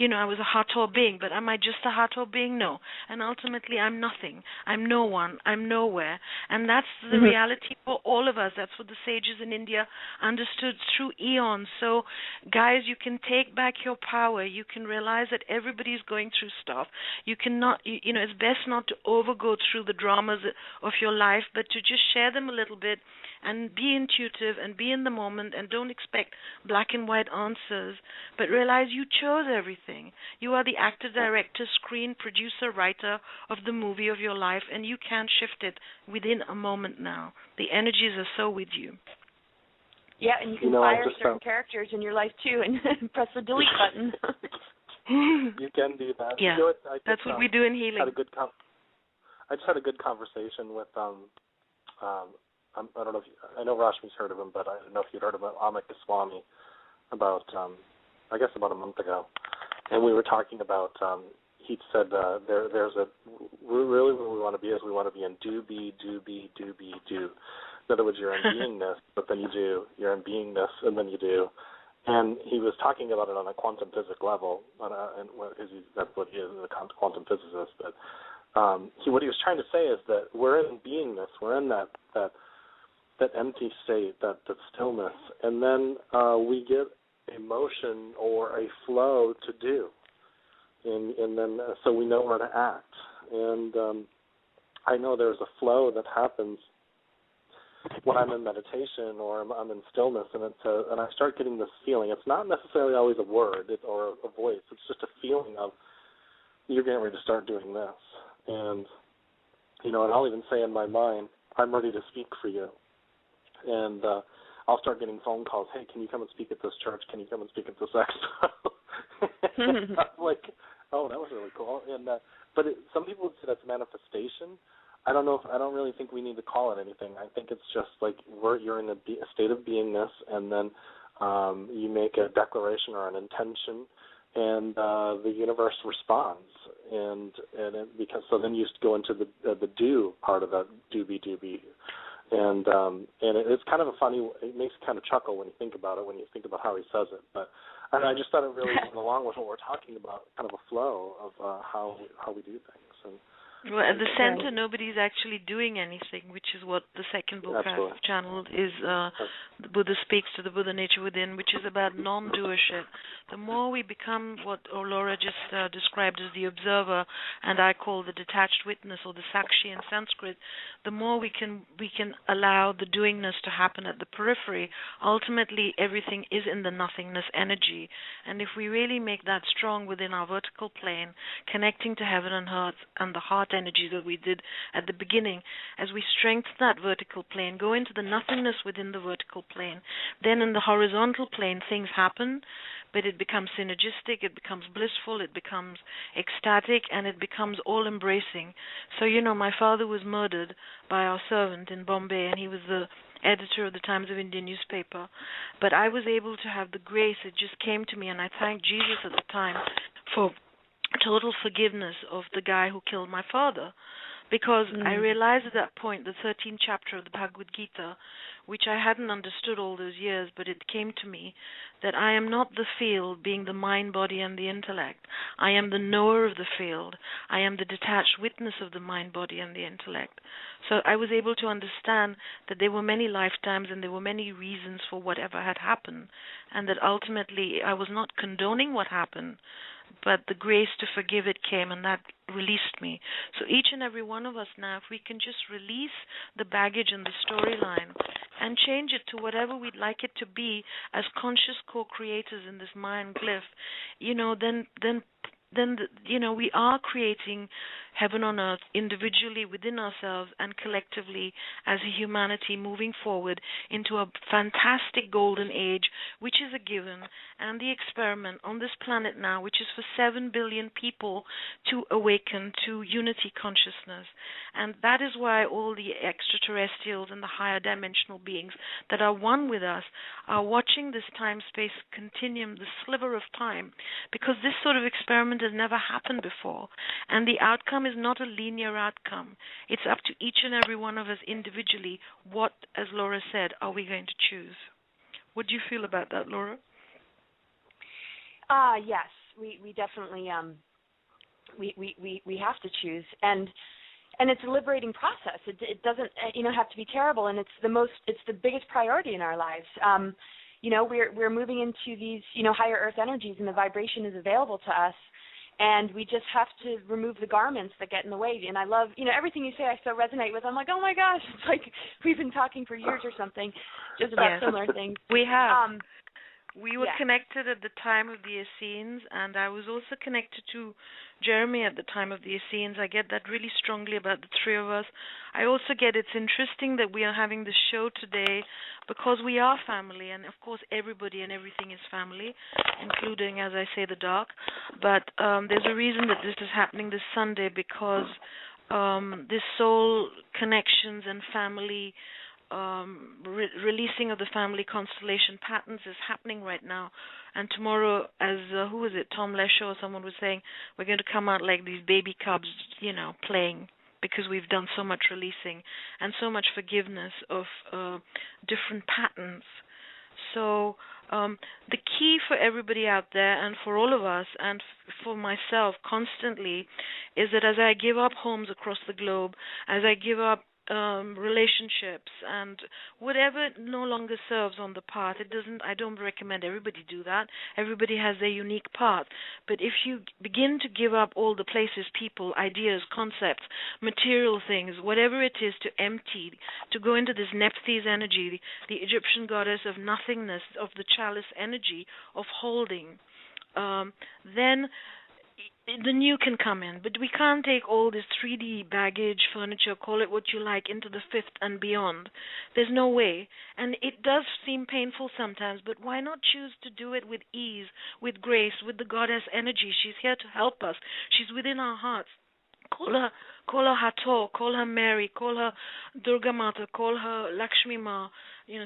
Speaker 4: I was a Hathor being. But am I just a Hathor being? No. And ultimately, I'm nothing. I'm no one. I'm nowhere. And that's the reality for all of us. That's what the sages in India understood through eons. So, guys, you can take back your power. You can realize that everybody's going through stuff. You cannot, it's best not to overgo through the dramas of your life, but to just share them a little bit and be intuitive and be in the moment, and don't expect black and white answers, but realize you chose everything. You are the actor, director, screen, producer, writer of the movie of your life, and you can shift it within a moment now. The energies are so with you.
Speaker 3: Yeah, and you can fire certain characters in your life too, and press the delete button.
Speaker 2: You can do that.
Speaker 4: Yeah, that's what we do in healing.
Speaker 2: I just had a good conversation with I don't know I know Rashmi's heard of him, but I don't know if you'd heard of Amit Goswami about a month ago, and we were talking about. He said there's a really what we want to be is we want to be in do. In other words, you're in beingness, but then you do. You're in beingness, and then you do. And he was talking about it on a quantum physics level, that's what he is, a quantum physicist. But what he was trying to say is that we're in beingness, we're in that empty state, that stillness, and then we get a motion or a flow to do, and then so we know where to act. And I know there's a flow that happens when I'm in meditation or I'm in stillness, and and I start getting this feeling. It's not necessarily always a word or a voice. It's just a feeling of you're getting ready to start doing this, and and I'll even say in my mind, I'm ready to speak for you, and I'll start getting phone calls. Hey, can you come and speak at this church? Can you come and speak at this expo? I'm like, oh, that was really cool. And but some people would say that's manifestation. I don't really think we need to call it anything. I think it's just like you're in a state of beingness, and then you make a declaration or an intention, and the universe responds, because then you go into the do part of that, do be, and it's kind of a funny. It makes you kind of chuckle when you think about it, when you think about how he says it. But I just thought it really went along with what we're talking about, kind of a flow of how we do things. And
Speaker 4: well, at the center, nobody's actually doing anything, which is what the second book I've channeled is. The Buddha Speaks to the Buddha Nature Within, which is about non-doership. The more we become what Laura just described as the observer, and I call the detached witness or the sakshi in Sanskrit, the more we can allow the doingness to happen at the periphery. Ultimately, everything is in the nothingness energy, and if we really make that strong within our vertical plane, connecting to heaven and earth and the heart energy that we did at the beginning, as we strengthen that vertical plane, go into the nothingness within the vertical plane, then in the horizontal plane things happen, but it becomes synergistic, it becomes blissful, it becomes ecstatic, and it becomes all-embracing. So, my father was murdered by our servant in Bombay, and he was the editor of the Times of India newspaper. But I was able to have the grace, it just came to me, and I thanked Jesus at the time for total forgiveness of the guy who killed my father, because I realized at that point, the 13th chapter of the Bhagavad Gita, which I hadn't understood all those years, but it came to me that I am not the field, being the mind, body, and the intellect. I am the knower of the field. I am the detached witness of the mind, body, and the intellect. So I was able to understand that there were many lifetimes and there were many reasons for whatever had happened, and that ultimately I was not condoning what happened, but the grace to forgive it came, and that released me. So each and every one of us now, if we can just release the baggage and the storyline and change it to whatever we'd like it to be as conscious co-creators in this Mayan glyph, then we are creating heaven on earth individually within ourselves and collectively as a humanity moving forward into a fantastic golden age, which is a given, and the experiment on this planet now, which is for 7 billion people to awaken to unity consciousness. And that is why all the extraterrestrials and the higher dimensional beings that are one with us are watching this time-space continuum, the sliver of time, because this sort of experiment has never happened before. And the outcome is not a linear outcome. It's up to each and every one of us individually. What, as Laura said, are we going to choose? What do you feel about that, Laura?
Speaker 3: Yes, we definitely we have to choose, and it's a liberating process. It doesn't have to be terrible, and it's the biggest priority in our lives. We're moving into these higher earth energies, and the vibration is available to us, and we just have to remove the garments that get in the way. And I love everything you say. I so resonate with. I'm like, oh my gosh, it's like we've been talking for years or something, just about similar things.
Speaker 4: We have. We were connected at the time of the Essenes, and I was also connected to Jeremy at the time of the Essenes. I get that really strongly about the three of us. I also get it's interesting that we are having this show today because we are family, and of course everybody and everything is family, including, as I say, the dark. But there's a reason that this is happening this Sunday, because this soul connections and family releasing of the family constellation patterns is happening right now. And tomorrow, as who was it, Tom Lesher or someone was saying, we're going to come out like these baby cubs, playing, because we've done so much releasing and so much forgiveness of different patterns. So the key for everybody out there, and for all of us, and for myself constantly, is that as I give up homes across the globe, as I give up relationships and whatever no longer serves on the path, I don't recommend everybody do that. Everybody has their unique path. But if you begin to give up all the places, people, ideas, concepts, material things, whatever it is, to empty, to go into this Nephthys energy, the Egyptian goddess of nothingness, of the chalice energy, of holding, then the new can come in. But we can't take all this 3D baggage, furniture, call it what you like, into the fifth and beyond. There's no way. And it does seem painful sometimes, but why not choose to do it with ease, with grace, with the goddess energy? She's here to help us. She's within our hearts. Call her Hathor, call her Mary, call her Durga Mata, call her Lakshmi Ma.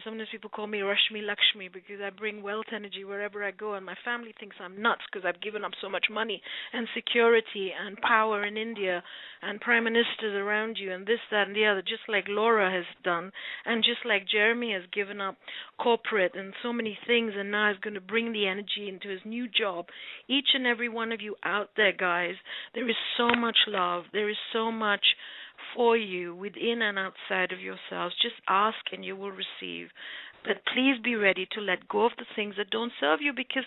Speaker 4: Sometimes people call me Rashmi Lakshmi because I bring wealth energy wherever I go, and my family thinks I'm nuts because I've given up so much money and security and power in India and prime ministers around you and this, that, and the other, just like Laura has done, and just like Jeremy has given up corporate and so many things, and now is going to bring the energy into his new job. Each and every one of you out there, guys, there is so much love. There is so much for you within and outside of yourselves. Just ask and you will receive. But please be ready to let go of the things that don't serve you, because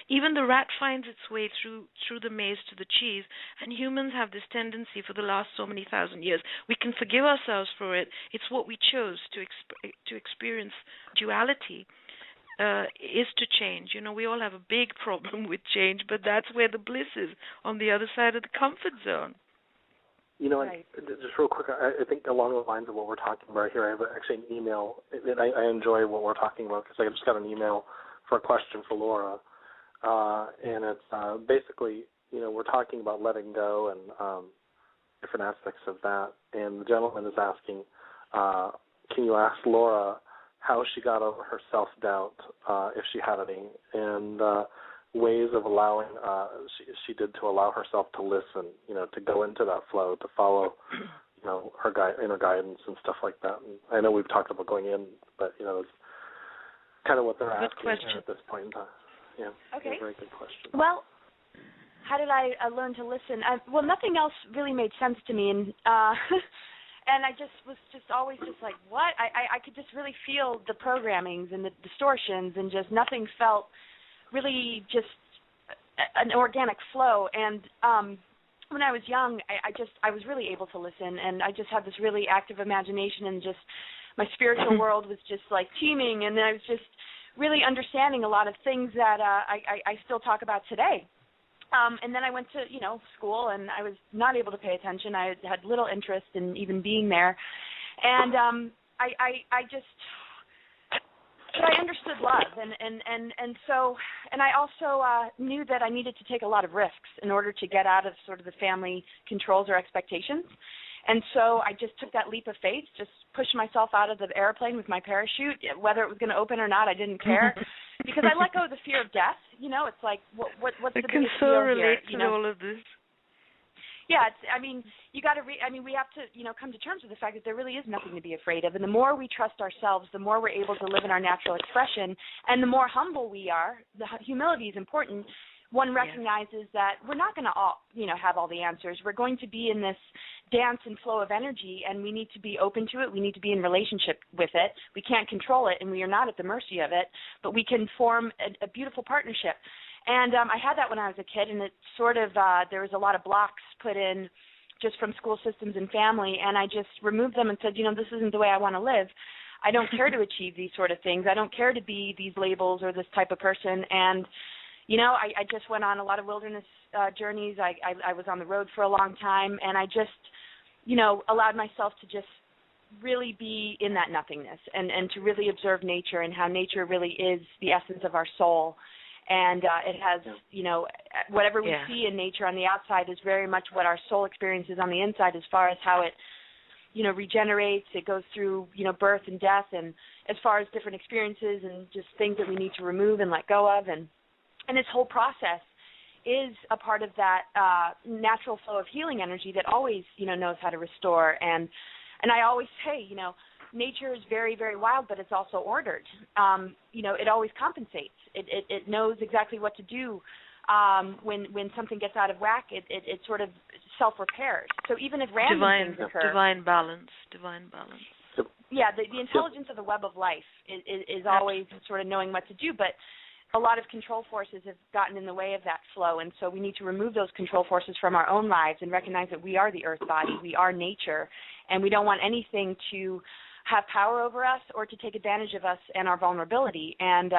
Speaker 4: even the rat finds its way through the maze to the cheese, and humans have this tendency for the last so many thousand years. We can forgive ourselves for it. It's what we chose to experience duality. Is to change. We all have a big problem with change, but that's where the bliss is, on the other side of the comfort zone.
Speaker 2: Right. Just real quick, I think along the lines of what we're talking about here, I have actually an email, and I enjoy what we're talking about because I just got an email for a question for Laura, and it's basically, we're talking about letting go and different aspects of that, and the gentleman is asking, can you ask Laura how she got over her self-doubt, if she had any, and ways of allowing, she did to allow herself to listen, to go into that flow, to follow, her inner guidance and stuff like that. And I know we've talked about going in, but, it's kind of what they're asking at this point in time. Yeah,
Speaker 3: okay.
Speaker 2: Very good question.
Speaker 3: Well, how did I learn to listen? Nothing else really made sense to me, and and I was always like, what? I could just really feel the programmings and the distortions, and just nothing felt really just an organic flow. And when I was young, I was really able to listen, and I just had this really active imagination, and just my spiritual world was just like teeming, and I was just really understanding a lot of things that I still talk about today. And then I went to, school, and I was not able to pay attention. I had little interest in even being there. And but I understood love, and so I also knew that I needed to take a lot of risks in order to get out of sort of the family controls or expectations. And so I just took that leap of faith, just pushed myself out of the airplane with my parachute. Whether it was going to open or not, I didn't care, because I let go of the fear of death. It's like, what's the biggest deal here?
Speaker 4: I can so relate to all of this.
Speaker 3: Yeah, you got to we have to, come to terms with the fact that there really is nothing to be afraid of. And the more we trust ourselves, the more we're able to live in our natural expression, and the more humble we are. The humility is important. One recognizes that we're not going to have all the answers. We're going to be in this dance and flow of energy, and we need to be open to it. We need to be in relationship with it. We can't control it, and we are not at the mercy of it, but we can form a beautiful partnership. And I had that when I was a kid, and it sort of, there was a lot of blocks put in just from school systems and family, and I just removed them and said, this isn't the way I want to live. I don't care to achieve these sort of things. I don't care to be these labels or this type of person. And I just went on a lot of wilderness journeys. I was on the road for a long time, and I just, allowed myself to just really be in that nothingness, and to really observe nature, and how nature really is the essence of our soul. And it has, whatever we see in nature on the outside is very much what our soul experiences on the inside, as far as how it, regenerates. It goes through, birth and death, and as far as different experiences and just things that we need to remove and let go of. And this whole process is a part of that natural flow of healing energy that always, knows how to restore. And I always say, nature is very, very wild, but it's also ordered. It always compensates. It knows exactly what to do when something gets out of whack. It sort of self-repairs. So even if random things occur,
Speaker 4: divine balance.
Speaker 3: Yeah, the intelligence of the web of life is always sort of knowing what to do, but a lot of control forces have gotten in the way of that flow, and so we need to remove those control forces from our own lives and recognize that we are the earth body, we are nature, and we don't want anything to have power over us or to take advantage of us and our vulnerability, and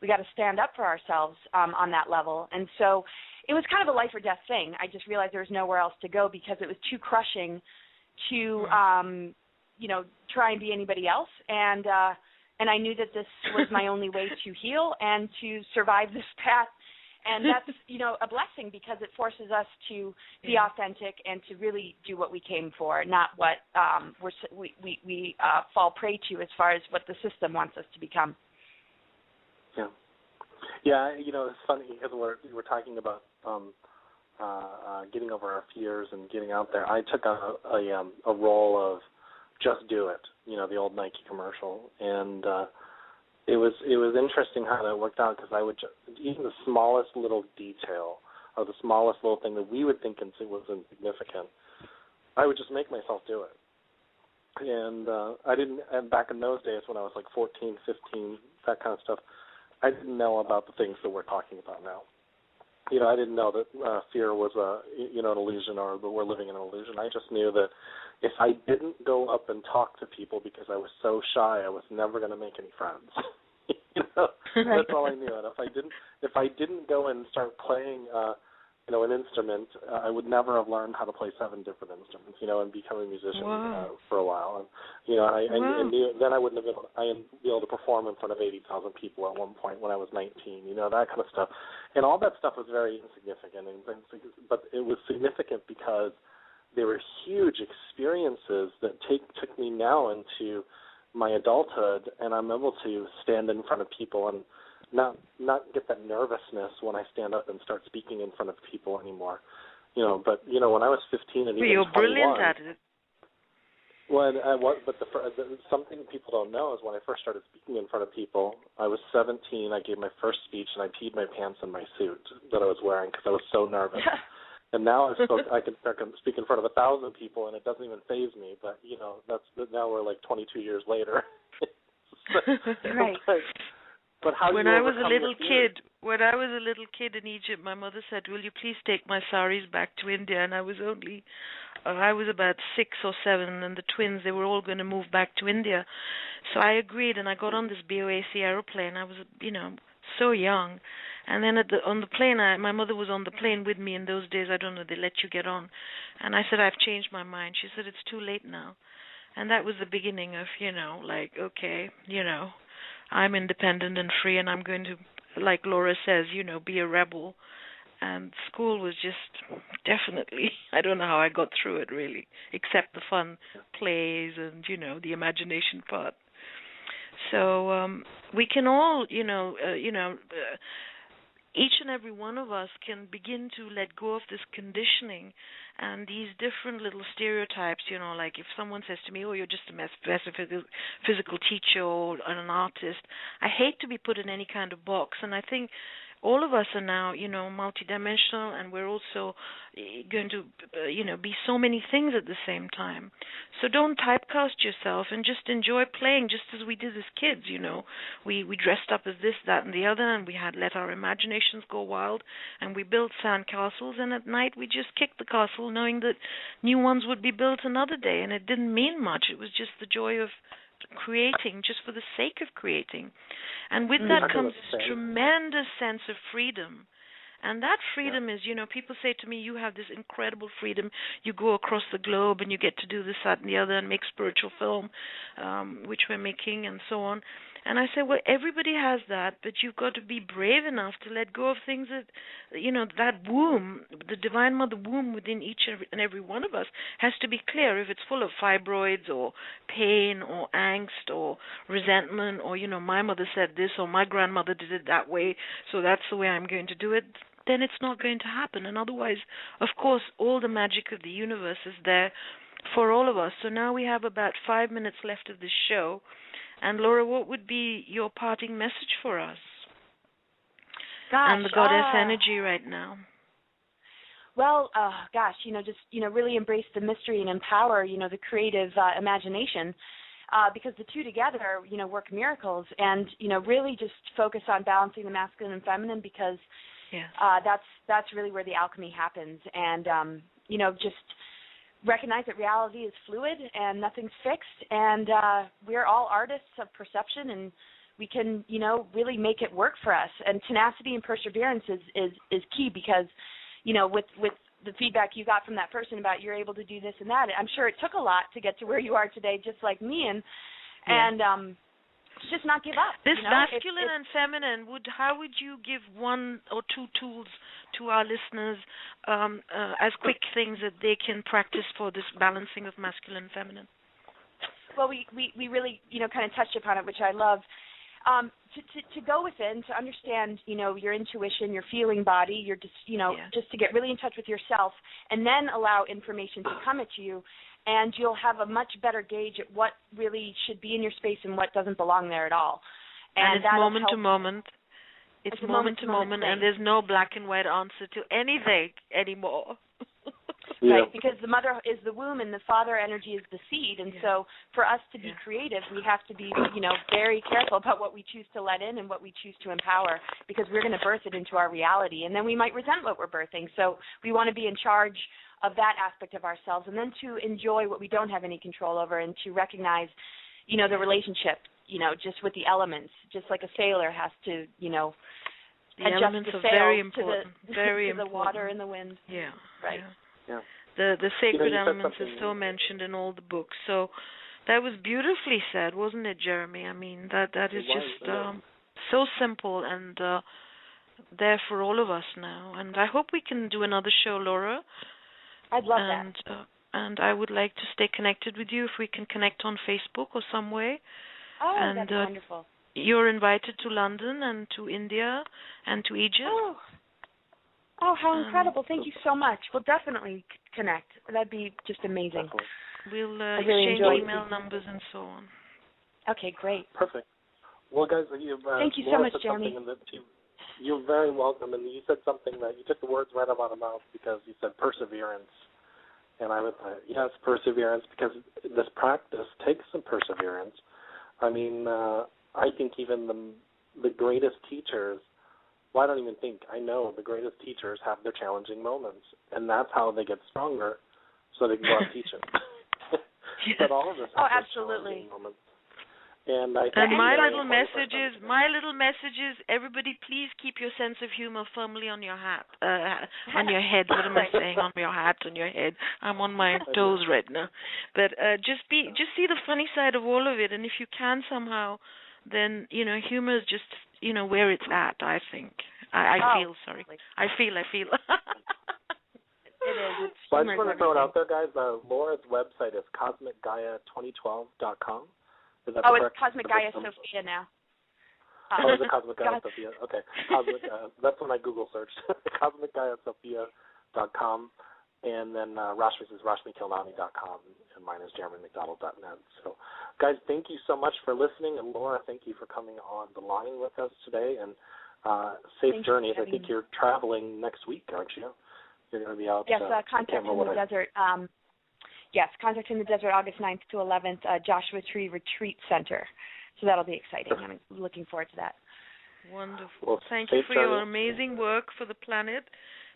Speaker 3: we got to stand up for ourselves on that level. And so it was kind of a life or death thing. I just realized there was nowhere else to go because it was too crushing to, try and be anybody else, and I knew that this was my only way to heal and to survive this path And that's, a blessing because it forces us to be authentic and to really do what we came for, not what we fall prey to as far as what the system wants us to become.
Speaker 2: Yeah. Yeah, it's funny because we were talking about getting over our fears and getting out there. I took a role of just do it, the old Nike commercial, and it was interesting how that worked out because I would even the smallest little detail or the smallest little thing that we would think was insignificant, I would just make myself do it. And and back in those days when I was like 14, 15, that kind of stuff, I didn't know about the things that we're talking about now. I didn't know that fear was an illusion or that we're living in an illusion. I just knew that if I didn't go up and talk to people because I was so shy, I was never going to make any friends. That's all I knew. And if I didn't go and start playing, an instrument, I would never have learned how to play 7 different instruments, and become a musician for a while. And I knew then I wouldn't have been able to perform in front of 80,000 people at one point when I was 19, that kind of stuff. And all that stuff was very insignificant, but it was significant because they were huge experiences that took me now into my adulthood, and I'm able to stand in front of people and not get that nervousness when I stand up and start speaking in front of people anymore. But when I was 15 and even 21,
Speaker 4: you're brilliant at it.
Speaker 2: Something people don't know is when I first started speaking in front of people, I was 17. I gave my first speech and I peed my pants in my suit that I was wearing because I was so nervous. And now I can speak in front of 1,000 people and it doesn't even faze me. But now we're like 22 years later.
Speaker 3: Right.
Speaker 2: But how
Speaker 4: when I was a little kid in Egypt, my mother said, "Will you please take my saris back to India?" And I was about 6 or 7, and the twins, they were all going to move back to India. So I agreed, and I got on this BOAC aeroplane. I was, so young. And then on the plane, my mother was on the plane with me in those days. I don't know, they let you get on. And I said, "I've changed my mind." She said, "It's too late now." And that was the beginning of, okay, I'm independent and free, and I'm going to, like Laura says, be a rebel. And school was just definitely, I don't know how I got through it really, except the fun plays and, the imagination part. So we can all, each and every one of us can begin to let go of this conditioning and these different little stereotypes, like if someone says to me, "Oh, you're just a physical teacher or an artist," I hate to be put in any kind of box. And I think all of us are now, multidimensional, and we're also going to, be so many things at the same time. So don't typecast yourself and just enjoy playing, just as we did as kids. We dressed up as this, that, and the other, and we had let our imaginations go wild, and we built sand castles. And at night we just kicked the castle, knowing that new ones would be built another day, and it didn't mean much. It was just the joy of creating, just for the sake of creating. And with that comes this tremendous sense of freedom. And that freedom is, people say to me, "You have this incredible freedom. You go across the globe and you get to do this, that, and the other and make spiritual film, which we're making, and so on." And I say, well, everybody has that, but you've got to be brave enough to let go of things that, that womb, the Divine Mother womb within each and every one of us has to be clear. If it's full of fibroids or pain or angst or resentment or, my mother said this or my grandmother did it that way, so that's the way I'm going to do it, then it's not going to happen. And otherwise, of course, all the magic of the universe is there for all of us. So now we have about 5 minutes left of this show. And Laura, what would be your parting message for us? And the goddess energy right now?
Speaker 3: Well, just, really embrace the mystery and empower, the creative imagination, because the two together, work miracles. And, really just focus on balancing the masculine and feminine, because that's really where the alchemy happens. And, just recognize that reality is fluid and nothing's fixed, and we're all artists of perception, and we can, really make it work for us. And tenacity and perseverance is key, because, with the feedback you got from that person about you're able to do this and that, I'm sure it took a lot to get to where you are today, just like me. And to just not give up.
Speaker 4: This masculine and feminine, how would you give one or two tools to our listeners as quick things that they can practice for this balancing of masculine and feminine?
Speaker 3: Well, we really, kind of touched upon it, which I love. To go within, to understand, your intuition, your feeling body, your just to get really in touch with yourself, and then allow information to come at you, and you'll have a much better gauge at what really should be in your space and what doesn't belong there at all.
Speaker 4: And it's moment to moment. It's moment to moment, and there's no black and white answer to anything anymore.
Speaker 3: Right, because the mother is the womb and the father energy is the seed, and so for us to be creative, we have to be, very careful about what we choose to let in and what we choose to empower, because we're going to birth it into our reality, and then we might resent what we're birthing. So we want to be in charge of that aspect of ourselves, and then to enjoy what we don't have any control over, and to recognize, the relationship, just with the elements, just like a sailor has to,
Speaker 4: the elements are very important, very
Speaker 3: important. The water and the wind.
Speaker 4: Yeah.
Speaker 3: Right.
Speaker 2: Yeah.
Speaker 4: The sacred elements are so mentioned in all the books. So that was beautifully said, wasn't it, Jeremy? I mean, that is just so simple and there for all of us now. And I hope we can do another show, Laura.
Speaker 3: I'd love that.
Speaker 4: And I would like to stay connected with you if we can connect on Facebook or some way.
Speaker 3: Oh,
Speaker 4: and,
Speaker 3: that's wonderful.
Speaker 4: You're invited to London and to India and to Egypt.
Speaker 3: Oh, how incredible. Thank you so much. We'll definitely connect. That'd be just amazing.
Speaker 4: We'll
Speaker 3: really
Speaker 4: exchange email numbers and so on.
Speaker 3: Okay, great.
Speaker 2: Perfect. Well, guys,
Speaker 3: thank you so much, Jeremy.
Speaker 2: You're very welcome, and you said something that you took the words right out of my mouth, because you said perseverance. And I would say, yes, perseverance, because this practice takes some perseverance. I mean, I think even the greatest teachers, I don't even think, I know the greatest teachers have their challenging moments, and that's how they get stronger, so they can go out teaching. But all of us have
Speaker 3: absolutely.
Speaker 2: challenging moments. And
Speaker 4: my little message is, everybody, please keep your sense of humor firmly on your hat, on your head. What am I saying? On your hat, on your head. I'm on my toes right now. But just see the funny side of all of it, and if you can somehow, then humor is just where it's at. I think. I feel.
Speaker 3: It is.
Speaker 2: Well, I just want to throw it out there, guys. Laura's website is cosmicgaia2012.com. Is that correct?
Speaker 3: It's Cosmic Gaia Sophia now.
Speaker 2: Is it Cosmic Gaia Sophia? Okay. That's when I Google searched. CosmicGaiaSophia.com. And then Rashmi's is RashmiKhilnani.com. And mine is JeremyMcDonald.net. So, guys, thank you so much for listening. And Laura, thank you for coming on the line with us today. And safe journeys. I think you're traveling next week, aren't you? You're going to be out.
Speaker 3: Yes, Contact in the Desert. Yes, Contact in the Desert, August 9th to 11th, Joshua Tree Retreat Center. So that'll be exciting. I'm looking forward to that.
Speaker 4: Wonderful. Well, thank you for your amazing work for the planet.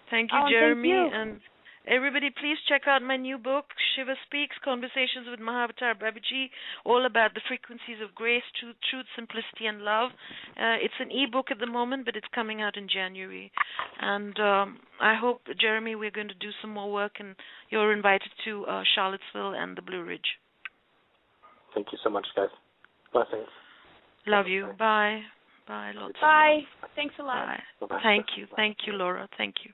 Speaker 4: Thank you, Jeremy.
Speaker 3: Thank you.
Speaker 4: And everybody, please check out my new book, Shiva Speaks, Conversations with Mahavatar Babaji, all about the frequencies of grace, truth, simplicity, and love. It's an e-book at the moment, but it's coming out in January. And I hope, Jeremy, we're going to do some more work, and you're invited to Charlottesville and the Blue Ridge.
Speaker 2: Thank you so much, guys. Blessings.
Speaker 4: Love you. Bye. Bye.
Speaker 3: Bye. Thanks a lot.
Speaker 4: Bye. Thank you. Thank you, Laura. Thank you.